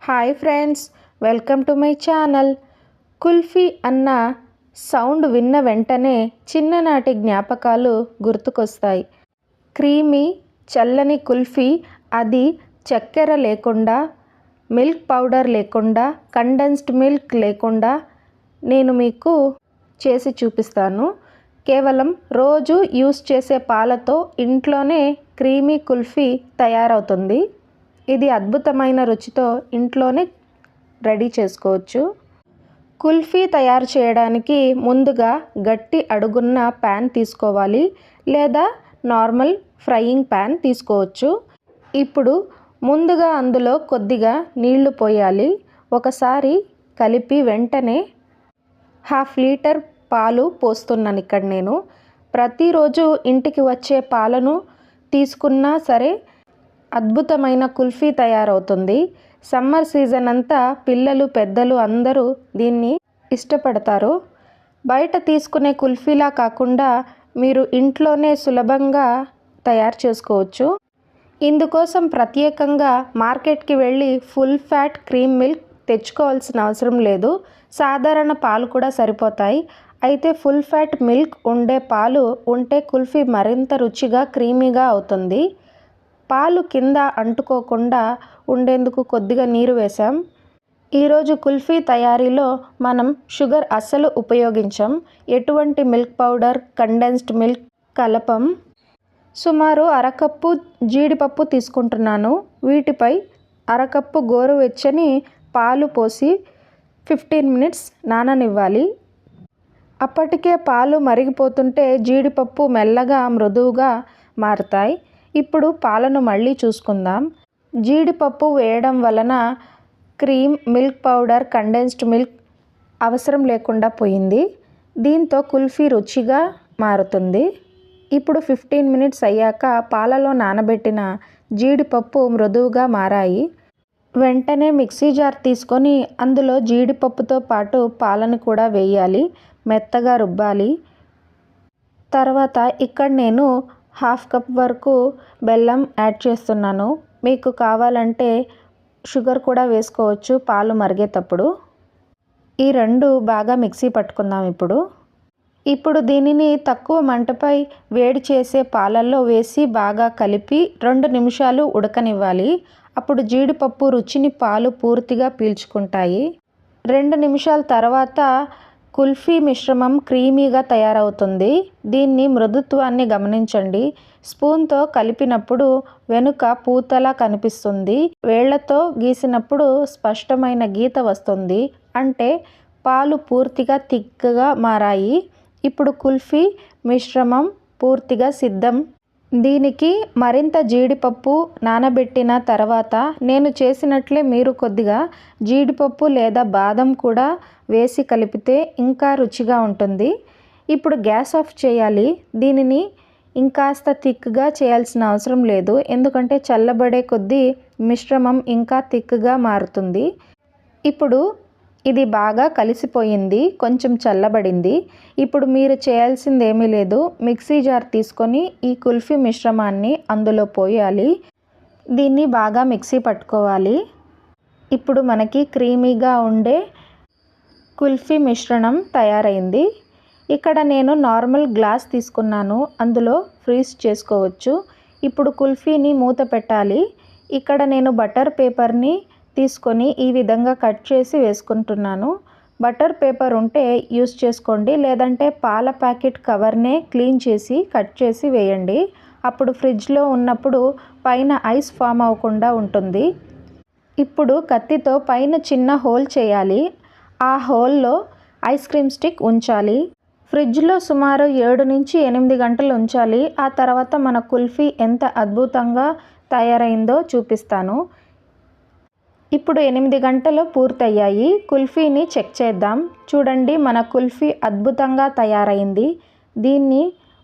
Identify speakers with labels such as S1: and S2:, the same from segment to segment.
S1: Hi friends, welcome to my channel. Kulfi అన్న sound విన్న వెంటనే చిన్ననాటి జ్ఞాపకాలు గుర్తుకొస్తాయి. క్రీమీ చల్లని కుల్ఫీ, అది చక్కెర లేకుండా, మిల్క్ పౌడర్ లేకుండా, కండెన్స్డ్ మిల్క్ లేకుండా నేను మీకు చేసి చూపిస్తాను. కేవలం రోజు యూస్ చేసే పాలతో ఇంట్లోనే క్రీమీ కుల్ఫీ తయారవుతుంది. ఇది అద్భుతమైన రుచితో ఇంట్లోనే రెడీ చేసుకోవచ్చు. కుల్ఫీ తయారు చేయడానికి ముందుగా గట్టి అడుగున్న ప్యాన్ తీసుకోవాలి, లేదా నార్మల్ ఫ్రైయింగ్ ప్యాన్ తీసుకోవచ్చు. ఇప్పుడు ముందుగా అందులో కొద్దిగా నీళ్లు పోయాలి. ఒకసారి కలిపి వెంటనే 1/2 లీటర్ పాలు పోస్తున్నాను. ఇక్కడ నేను ప్రతిరోజు ఇంటికి వచ్చే పాలను తీసుకున్నా సరే అద్భుతమైన కుల్ఫీ తయారవుతుంది. సమ్మర్ సీజన్ అంతా పిల్లలు పెద్దలు అందరూ దీన్ని ఇష్టపడతారు. బయట తీసుకునే కుల్ఫీలా కాకుండా మీరు ఇంట్లోనే సులభంగా తయారు చేసుకోవచ్చు. ఇందుకోసం ప్రత్యేకంగా మార్కెట్కి వెళ్ళి ఫుల్ ఫ్యాట్ క్రీమ్ మిల్క్ తెచ్చుకోవాల్సిన అవసరం లేదు. సాధారణ పాలు కూడా సరిపోతాయి. అయితే ఫుల్ ఫ్యాట్ మిల్క్ ఉండే పాలు ఉంటే కుల్ఫీ మరింత రుచిగా క్రీమీగా అవుతుంది. పాలు కింద అంటుకోకుండా ఉండేందుకు కొద్దిగా నీరు వేసాం. ఈరోజు కుల్ఫీ తయారీలో మనం షుగర్ అస్సలు ఉపయోగించాం. ఎటువంటి మిల్క్ పౌడర్, కండెన్స్డ్ మిల్క్ కలపం. సుమారు అరకప్పు జీడిపప్పు తీసుకుంటున్నాను. వీటిపై అరకప్పు గోరువెచ్చని పాలు పోసి 15 మినిట్స్ నాననివ్వాలి. అప్పటికే పాలు మరిగిపోతుంటే జీడిపప్పు మెల్లగా మృదువుగా మారుతాయి. ఇప్పుడు పాలను మళ్ళీ చూసుకుందాం. జీడిపప్పు వేయడం వలన cream, milk powder, condensed milk అవసరం లేకుండా పోయింది. దీంతో కుల్ఫీ రుచిగా మారుతుంది. ఇప్పుడు 15 మినిట్స్ అయ్యాక పాలలో నానబెట్టిన జీడిపప్పు మృదువుగా మారాయి. వెంటనే మిక్సీ జార్ తీసుకొని అందులో జీడిపప్పుతో పాటు పాలను కూడా వేయాలి. మెత్తగా రుబ్బాలి. తర్వాత ఇక్కడ నేను 1/2 కప్ వరకు బెల్లం యాడ్ చేస్తున్నాను. మీకు కావాలంటే షుగర్ కూడా వేసుకోవచ్చు పాలు మరిగేటప్పుడు. ఈ రెండు బాగా మిక్సీ పట్టుకుందాం. ఇప్పుడు దీనిని తక్కువ మంటపై వేడి చేసే పాలల్లో వేసి బాగా కలిపి 2 నిమిషాలు ఉడకనివ్వాలి. అప్పుడు జీడిపప్పు రుచిని పాలు పూర్తిగా పీల్చుకుంటాయి. 2 నిమిషాల తర్వాత కుల్ఫీ మిశ్రమం క్రీమీగా తయారవుతుంది. దీన్ని మృదుత్వాన్ని గమనించండి. స్పూన్తో కలిపినప్పుడు వెనుక పూతలా కనిపిస్తుంది. వేళ్లతో గీసినప్పుడు స్పష్టమైన గీత వస్తుంది. అంటే పాలు పూర్తిగా థిక్గా మారాయి. ఇప్పుడు కుల్ఫీ మిశ్రమం పూర్తిగా సిద్ధం. దీనికి మరింత జీడిపప్పు నానబెట్టిన తర్వాత నేను చేసినట్లే మీరు కొద్దిగా జీడిపప్పు లేదా బాదం కూడా వేసి కలిపితే ఇంకా రుచిగా ఉంటుంది. ఇప్పుడు గ్యాస్ ఆఫ్ చేయాలి. దీనిని ఇంకాస్త థిక్గా చేయాల్సిన అవసరం లేదు, ఎందుకంటే చల్లబడే కొద్దీ మిశ్రమం ఇంకా థిక్గా మారుతుంది. ఇప్పుడు ఇది బాగా కలిసిపోయింది, కొంచెం చల్లబడింది. ఇప్పుడు మీరు చేయాల్సింది ఏమీ లేదు. మిక్సీ జార్ తీసుకొని ఈ కుల్ఫీ మిశ్రమాన్ని అందులో పోయాలి. దీన్ని బాగా మిక్సీ పట్టుకోవాలి. ఇప్పుడు మనకి క్రీమీగా ఉండే కుల్ఫీ మిశ్రణం తయారైంది. ఇక్కడ నేను నార్మల్ గ్లాస్ తీసుకున్నాను. అందులో ఫ్రీజ్ చేసుకోవచ్చు. ఇప్పుడు కుల్ఫీని మూత పెట్టాలి. ఇక్కడ నేను బటర్ పేపర్ని తీసుకొని ఈ విధంగా కట్ చేసి వేసుకుంటున్నాను. బటర్ పేపర్ ఉంటే యూస్ చేసుకోండి, లేదంటే పాల ప్యాకెట్ కవర్నే క్లీన్ చేసి కట్ చేసి వేయండి. అప్పుడు ఫ్రిడ్జ్లో ఉన్నప్పుడు పైన ఐస్ ఫామ్ అవ్వకుండా ఉంటుంది. ఇప్పుడు కత్తితో పైన చిన్న హోల్ చేయాలి. ఆ హోల్లో ఐస్ క్రీమ్ స్టిక్ ఉంచాలి. ఫ్రిడ్జ్లో సుమారు 7 నుంచి 8 గంటలు ఉంచాలి. ఆ తర్వాత మన కుల్ఫీ ఎంత అద్భుతంగా తయారైందో చూపిస్తాను. ఇప్పుడు 8 గంటలు పూర్తయ్యాయి. కుల్ఫీని చెక్ చేద్దాం. చూడండి, మన కుల్ఫీ అద్భుతంగా తయారైంది. దీన్ని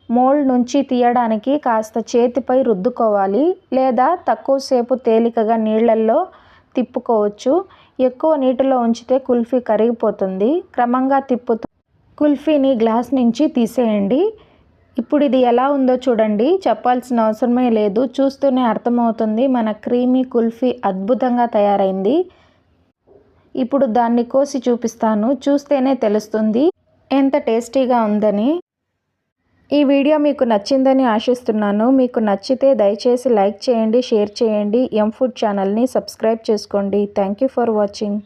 S1: మోల్డ్ నుంచి తీయడానికి కాస్త చేతిపై రుద్దుకోవాలి, లేదా తక్కువసేపు తేలికగా నీళ్ళల్లో తిప్పుకోవచ్చు. ఎక్కువ నీటిలో ఉంచితే కుల్ఫీ కరిగిపోతుంది. క్రమంగా తిప్పుతూ కుల్ఫీని గ్లాస్ నుంచి తీసేయండి. ఇప్పుడు ఇది ఎలా ఉందో చూడండి. చెప్పాల్సిన అవసరమే లేదు, చూస్తూనే అర్థమవుతుంది. మన క్రీమీ కుల్ఫీ అద్భుతంగా తయారైంది. ఇప్పుడు దాన్ని కోసి చూపిస్తాను. చూస్తేనే తెలుస్తుంది ఎంత టేస్టీగా ఉందని. ఈ వీడియో మీకు నచ్చిందని ఆశిస్తున్నాను. మీకు నచ్చితే దయచేసి లైక్ చేయండి, షేర్ చేయండి. ఎం ఫుడ్ ఛానల్ని సబ్స్క్రైబ్ చేసుకోండి. Thank you for watching.